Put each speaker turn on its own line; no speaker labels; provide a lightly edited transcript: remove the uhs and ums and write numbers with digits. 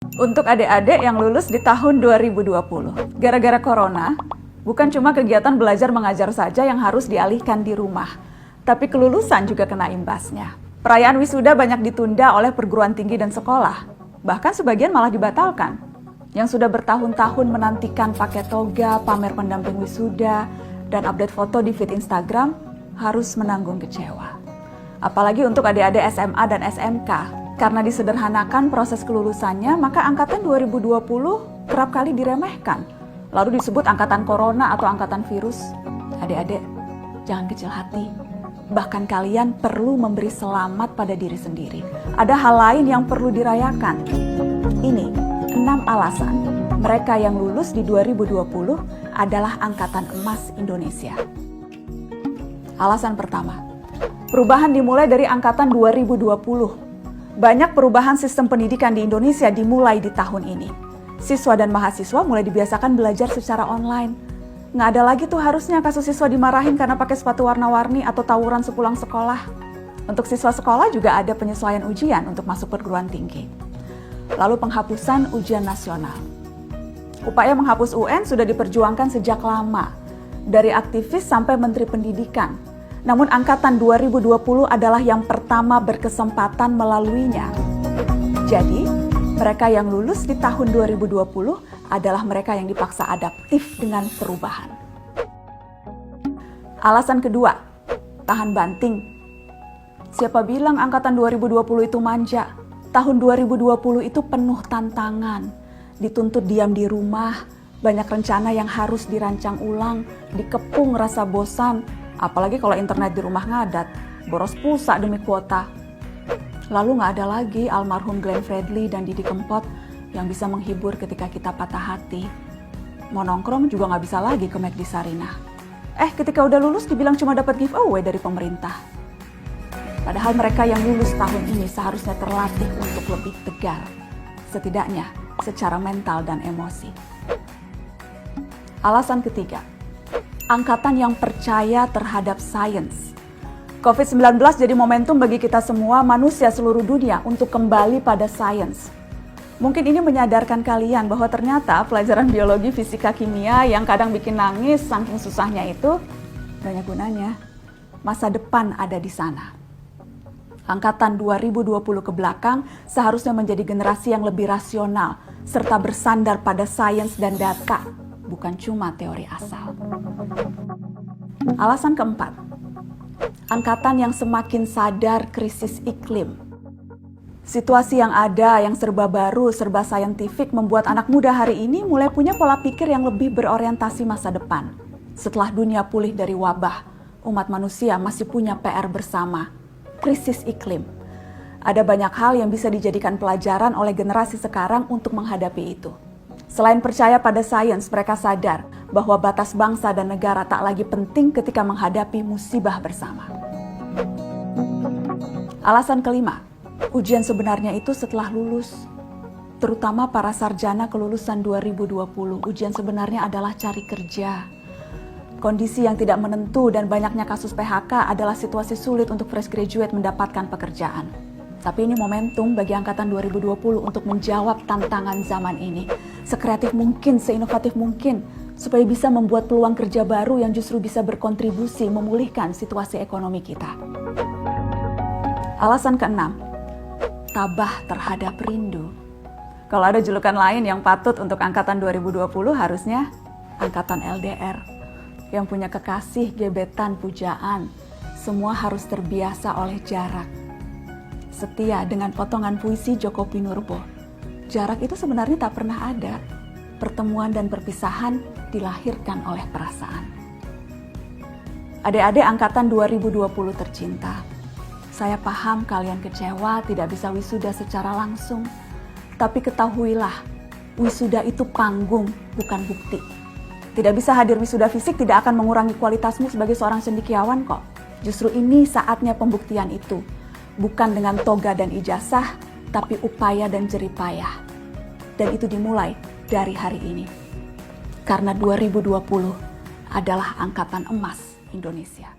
Untuk adik-adik yang lulus di tahun 2020, gara-gara corona, bukan cuma kegiatan belajar mengajar saja yang harus dialihkan di rumah, tapi kelulusan juga kena imbasnya. Perayaan wisuda banyak ditunda oleh perguruan tinggi dan sekolah, bahkan sebagian malah dibatalkan. Yang sudah bertahun-tahun menantikan pakai toga, pamer pendamping wisuda, dan update foto di feed Instagram, harus menanggung kecewa. Apalagi untuk adik-adik SMA dan SMK, karena disederhanakan proses kelulusannya, maka angkatan 2020 kerap kali diremehkan. Lalu disebut angkatan corona atau angkatan virus. Adik-adik, jangan kecil hati. Bahkan kalian perlu memberi selamat pada diri sendiri. Ada hal lain yang perlu dirayakan. Ini 6 alasan mereka yang lulus di 2020 adalah angkatan emas Indonesia. Alasan pertama, perubahan dimulai dari angkatan 2020. Banyak perubahan sistem pendidikan di Indonesia dimulai di tahun ini. Siswa dan mahasiswa mulai dibiasakan belajar secara online. Nggak ada lagi tuh harusnya kasus siswa dimarahin karena pakai sepatu warna-warni atau tawuran sepulang sekolah. Untuk siswa sekolah juga ada penyesuaian ujian untuk masuk perguruan tinggi. Lalu penghapusan ujian nasional. Upaya menghapus UN sudah diperjuangkan sejak lama, dari aktivis sampai Menteri Pendidikan. Namun angkatan 2020 adalah yang pertama berkesempatan melaluinya. Jadi, mereka yang lulus di tahun 2020 adalah mereka yang dipaksa adaptif dengan perubahan. Alasan kedua, tahan banting. Siapa bilang angkatan 2020 itu manja? Tahun 2020 itu penuh tantangan. Dituntut diam di rumah, banyak rencana yang harus dirancang ulang, dikepung rasa bosan, apalagi kalau internet di rumah ngadat, boros pulsa demi kuota. Lalu nggak ada lagi almarhum Glenn Fredly dan Didi Kempot yang bisa menghibur ketika kita patah hati. Mau nongkrong juga nggak bisa lagi ke McD Sarinah. Ketika udah lulus dibilang cuma dapat giveaway dari pemerintah. Padahal mereka yang lulus tahun ini seharusnya terlatih untuk lebih tegar. Setidaknya secara mental dan emosi. Alasan ketiga, angkatan yang percaya terhadap sains. COVID-19 jadi momentum bagi kita semua manusia seluruh dunia untuk kembali pada sains. Mungkin ini menyadarkan kalian bahwa ternyata pelajaran biologi, fisika, kimia yang kadang bikin nangis saking susahnya itu banyak gunanya. Masa depan ada di sana. Angkatan 2020 ke belakang seharusnya menjadi generasi yang lebih rasional serta bersandar pada sains dan data, bukan cuma teori asal. Alasan keempat, angkatan yang semakin sadar krisis iklim. Situasi yang ada, yang serba baru, serba saintifik membuat anak muda hari ini mulai punya pola pikir yang lebih berorientasi masa depan. Setelah dunia pulih dari wabah, umat manusia masih punya PR bersama, krisis iklim. Ada banyak hal yang bisa dijadikan pelajaran oleh generasi sekarang untuk menghadapi itu. Selain percaya pada sains, mereka sadar bahwa batas bangsa dan negara tak lagi penting ketika menghadapi musibah bersama. Alasan kelima, ujian sebenarnya itu setelah lulus. Terutama para sarjana kelulusan 2020, ujian sebenarnya adalah cari kerja. Kondisi yang tidak menentu dan banyaknya kasus PHK adalah situasi sulit untuk fresh graduate mendapatkan pekerjaan. Tapi ini momentum bagi angkatan 2020 untuk menjawab tantangan zaman ini. Sekreatif mungkin, seinovatif mungkin, supaya bisa membuat peluang kerja baru yang justru bisa berkontribusi memulihkan situasi ekonomi kita. Alasan keenam, tabah terhadap rindu. Kalau ada julukan lain yang patut untuk angkatan 2020 harusnya angkatan LDR. Yang punya kekasih, gebetan, pujaan, semua harus terbiasa oleh jarak. Setia dengan potongan puisi Djoko Pinurbo. Jarak itu sebenarnya tak pernah ada. Pertemuan dan perpisahan dilahirkan oleh perasaan. Adik-adik angkatan 2020 tercinta, saya paham kalian kecewa tidak bisa wisuda secara langsung. Tapi ketahuilah, wisuda itu panggung, bukan bukti. Tidak bisa hadir wisuda fisik tidak akan mengurangi kualitasmu sebagai seorang cendekiawan kok. Justru ini saatnya pembuktian itu. Bukan dengan toga dan ijazah, tapi upaya dan jeripayah. Dan itu dimulai dari hari ini. Karena 2020 adalah angkatan emas Indonesia.